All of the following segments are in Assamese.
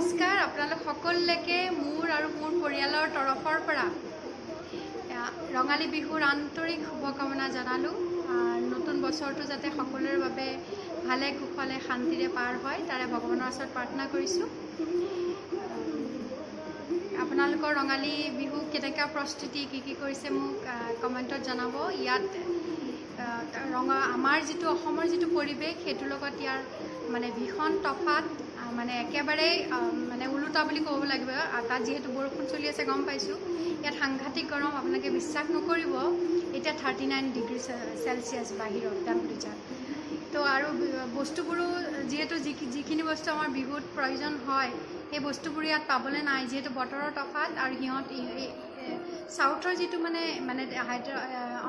নমস্কাৰ আপোনালোক সকলোকে মোৰ আৰু মোৰ পৰিয়ালৰ তৰফৰ পৰা ৰঙালী বিহুৰ আন্তৰিক শুভকামনা জনালোঁ। নতুন বছৰটো যাতে সকলোৰে বাবে ভালে কুশলে শান্তিৰে পাৰ হয় তাৰে ভগৱানৰ ওচৰত প্ৰাৰ্থনা কৰিছোঁ। আপোনালোকৰ ৰঙালী বিহু কেনেকুৱা প্ৰস্তুতি কি কৰিছে মোক কমেণ্টত জনাব। ইয়াত আমাৰ যিটো অসমৰ যিটো পৰিৱেশ সেইটোৰ লগত ইয়াৰ মানে ভীষণ তফাত, মানে একেবাৰে মানে ওলোটা বুলি ক'ব লাগিব। তাত যিহেতু বৰষুণ চলি আছে গম পাইছোঁ, ইয়াত সাংঘাতিক গৰম, আপোনালোকে বিশ্বাস নকৰিব। এতিয়া 39 ডিগ্ৰী চেলচিয়াছ বাহিৰত টেম্পাৰেচাৰ। তো আৰু বস্তুবোৰো যিহেতু যিখিনি বস্তু আমাৰ বিহুত প্ৰয়োজন হয় সেই বস্তুবোৰ ইয়াত পাবলৈ নাই, যিহেতু বতৰৰ তফাত। আৰু সিহঁত চাউথৰ যিটো মানে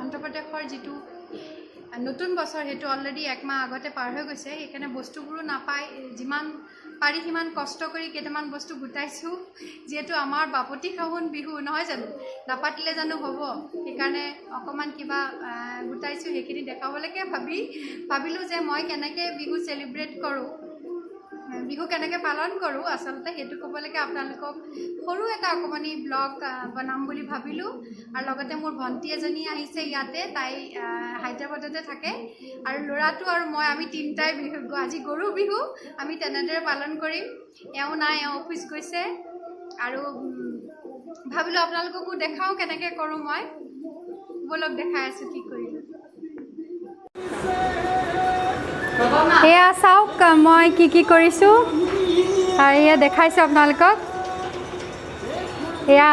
অন্ধ্ৰপ্ৰদেশৰ যিটো নতুন বছৰ সেইটো অলৰেডি একমাহ আগতে পাৰ হৈ গৈছে, সেইকাৰণে বস্তুবোৰো নাপায়। যিমান পাৰি সিমান কষ্ট কৰি কেইটামান বস্তু গোটাইছোঁ, যিহেতু আমাৰ বাপতি সাহোন বিহু নহয় জানো, নাপাতিলে জানো হ'ব। সেইকাৰণে অকণমান কিবা গোটাইছোঁ, সেইখিনি দেখাবলৈকে ভাবিলোঁ যে মই কেনেকৈ বিহু চেলিব্ৰেট কৰোঁ, বিহু কেনেকৈ পালন কৰোঁ, আচলতে সেইটো ক'বলৈকে আপোনালোকক সৰু এটা অকণমানি ব্লগ বনাম বুলি ভাবিলোঁ। আৰু লগতে মোৰ ভণ্টি এজনী আহিছে ইয়াতে, তাই হায়দৰাবাদতে থাকে, আৰু ল'ৰাটো আৰু মই আমি তিনিটাই বিহু, আজি গৰু বিহু আমি তেনেদৰে পালন কৰিম। এওঁ নাই, এওঁ অফিচ গৈছে। আৰু ভাবিলোঁ আপোনালোককো দেখাওঁ কেনেকৈ কৰোঁ মই। বলক দেখাই আছোঁ কি কৰিলোঁ। এয়া চাওক মই কি কৰিছোঁ, আৰু এয়া দেখাইছোঁ আপোনালোকক। এয়া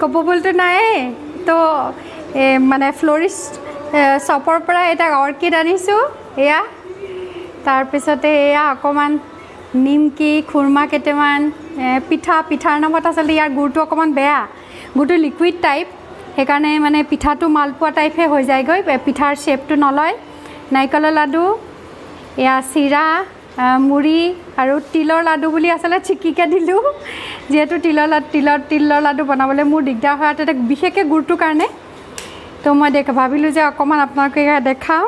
কপৌ ফুলটো নাই তো মানে ফ্লৰিষ্ট শ্বপৰ পৰা এটা অৰ্কিড আনিছোঁ। এয়া তাৰপিছতে এয়া অকণমান নিমকি, খুৰমা কেইটামান, পিঠাৰ নামত আচলতে ইয়াৰ গুড়টো অকণমান বেয়া, গুড়টো লিকুইড টাইপ, সেইকাৰণে মানে পিঠাটো মালপোৱা টাইপহে হৈ যায়গৈ, পিঠাৰ শ্বেপটো নলয়। নাৰিকলৰ লাডু, এয়া চিৰা, মুড়ি আৰু তিলৰ লাডু বুলি আচলতে চিকিকৈ দিলোঁ, যিহেতু তিলৰ লাডু বনাবলৈ মোৰ দিগদাৰ হয়, তাতে বিশেষকৈ গুড়টোৰ কাৰণে। তো মই ভাবিলোঁ যে অকণমান আপোনালোকে দেখাওঁ।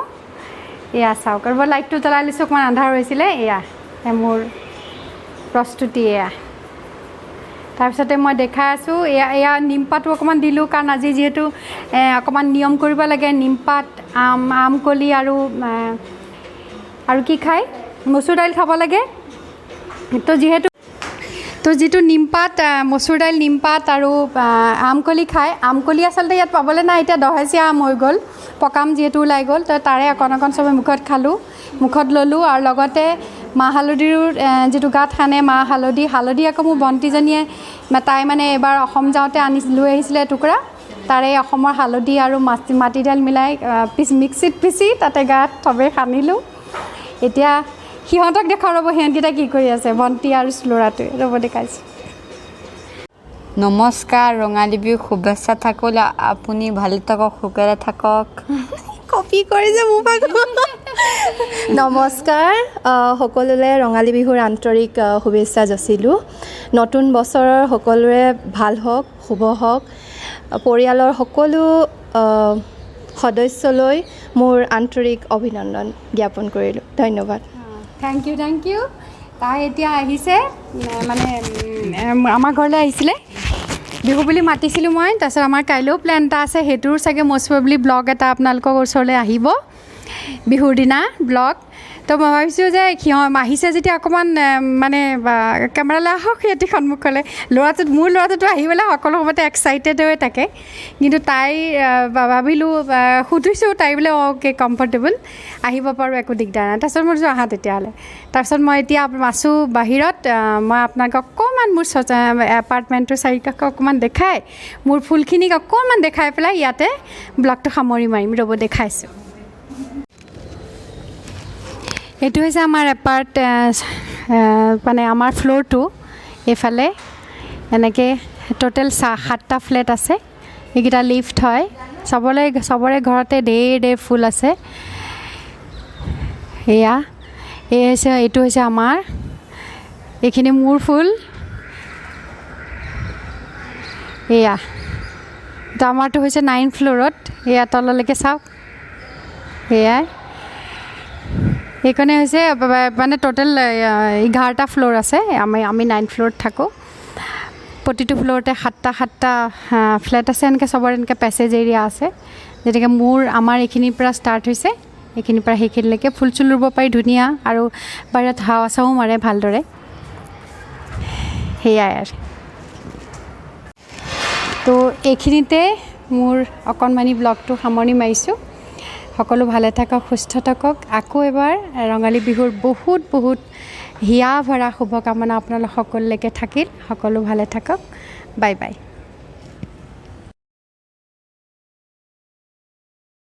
এয়া চাওক, আৰু লাইটটো জ্বলাই লৈছোঁ, অকণমান আন্ধাৰ হৈছিলে। এয়া মোৰ প্ৰস্তুতি। এয়া তাৰপিছতে মই দেখাই আছোঁ, এয়া নিমপাতো অকণমান দিলোঁ, কাৰণ আজি যিহেতু অকণমান নিয়ম কৰিব লাগে। নিমপাত, আমকলি আৰু কি খায়, মচুৰ দাইল খাব লাগে। তো যিটো নিমপাত, মচুৰ দাইল, নিমপাত আৰু আমকলি খায়। আমকলি আচলতে ইয়াত পাবলৈ নাই, এতিয়া দহেচীয়া আম হৈ গ'ল, পকাম যিহেতু ওলাই গ'ল। তো তাৰে অকণ চবে মুখত ল'লোঁ। আৰু লগতে মাহ হালধিৰো যিটো গাত সানে মাহ হালধি আকৌ মোৰ ভণ্টিজনীয়ে, তাই মানে এবাৰ অসম যাওঁতে লৈ আহিছিলে এটুকুৰা, তাৰে অসমৰ হালধি আৰু মাটি দাইল মিলাই মিক্সিত পিচি তাতে গাত চবেই সানিলোঁ। এতিয়া সিহঁতক দেখাওঁ ৰ'ব, সিহঁতকেইটা কি কৰি আছে, ভণ্টি আৰু ল'ৰাটোৱে। ৰ'ব দেখাইছোঁ। নমস্কাৰ, ৰঙালী বিহু শুভেচ্ছা থাকিল। আপুনি ভালে থাকক, সুখেৰে থাকক। কপি কৰিছে মোৰ পৰা। নমস্কাৰ, সকলোলৈ ৰঙালী বিহুৰ আন্তৰিক শুভেচ্ছা যাচিলোঁ। নতুন বছৰৰ সকলোৰে ভাল হওক, শুভ হওক। পৰিয়ালৰ সকলো সদস্যলৈ মোৰ আন্তৰিক অভিনন্দন জ্ঞাপন কৰিলোঁ। ধন্যবাদ। Thank you. তাই এতিয়া আহিছে, মানে আমাৰ ঘৰলৈ আহিছিলে, বিহু বুলি মাতিছিলোঁ মই। তাৰপিছত আমাৰ কাইলৈও প্লেন এটা আছে, সেইটোৰ চাগে মষ্ট প্ৰবেবলি ব্লগ এটা আপোনালোকৰ ওচৰলৈ আহিব, বিহুৰ দিনা ব্লগ। তো মই ভাবিছোঁ যে আহিছে যেতিয়া অকণমান মানে কেমেৰালৈ আহক সিহঁতি সন্মুখলৈ। মোৰ ল'ৰাটোতো আহিবলৈ সকলো সময়তে এক্সাইটেড হৈ থাকে, কিন্তু তাই ভাবিলোঁ, সুধিছোঁ তাই বোলে অ'কে কমফৰ্টেবল, আহিব পাৰোঁ, একো দিগদাৰ নাই। তাৰপিছত মই আহা তেতিয়াহ'লে। তাৰপিছত মই এতিয়া আছোঁ বাহিৰত, মই আপোনালোকক অকণমান মোৰ এপাৰ্টমেণ্টৰ চাৰিকাষে অকণমান দেখাই, মোৰ ফুলখিনিক অকণমান দেখাই পেলাই ইয়াতে ব্লগটো সামৰি মাৰিম। ৰ'ব দেখাইছোঁ। এইটো হৈছে আমাৰ মানে আমাৰ ফ্ল'ৰটো। এইফালে এনেকৈ টোটেল 7টা ফ্লেট আছে, এইকেইটা লিফ্ট হয়। চবৰে ঘৰতে ঢেৰ ফুল আছে। এইটো হৈছে আমাৰ, এইখিনি মোৰ ফুল। এয়া তো আমাৰটো হৈছে 9th ফ্ল'ৰত। এয়া তললৈকে চাওক, এয়াই। এইটো হৈছে আমাৰ, এইখিনি মোৰ ফুল। এয়া তো আমাৰটো হৈছে 9th ফ্ল'ৰত। এয়া তললৈকে চাওক, এয়া। তো আমাৰটো হৈছে 9th ফ্ল'ৰত। এয়া তললৈকে চাওক, এয়াই। এইটো হৈছে আমাৰ, এইখিনি মোৰ ফুল। এয়া তো আমাৰটো হৈছে 9th ফ্ল'ৰত। এয়া তললৈকে চাওক, এইখনে হৈছে মানে টোটেল 11টা ফ্ল'ৰ আছে আমি 9 ফ্ল'ৰত থাকোঁ প্ৰতিটো ফ্ল'ৰতে 7টা ফ্লেট আছে এনেকৈ চবৰে এনেকৈ পেছেজ এৰিয়া আছে যেনেকৈ আমাৰ এইখিনিৰ পৰা ষ্টাৰ্ট হৈছে এইখিনিৰ পৰা সেইখিনিলৈকে ফুল চুল ৰুব পাৰি ধুনীয়া আৰু বাহিৰত হাৱা চাও মাৰে ভালদৰে সেয়াই আৰু তো এইখিনিতে মোৰ অকণমানি ব্লগটো সামৰণি মাৰিছোঁ সকলো ভালে থাকক সুস্থ থাকক আকৌ এবাৰ ৰঙালী বিহুৰ বহুত বহুত হিয়া ভৰা শুভকামনা আপোনালোক সকলোলৈকে থাকিল সকলো ভালে থাকক বাই বাই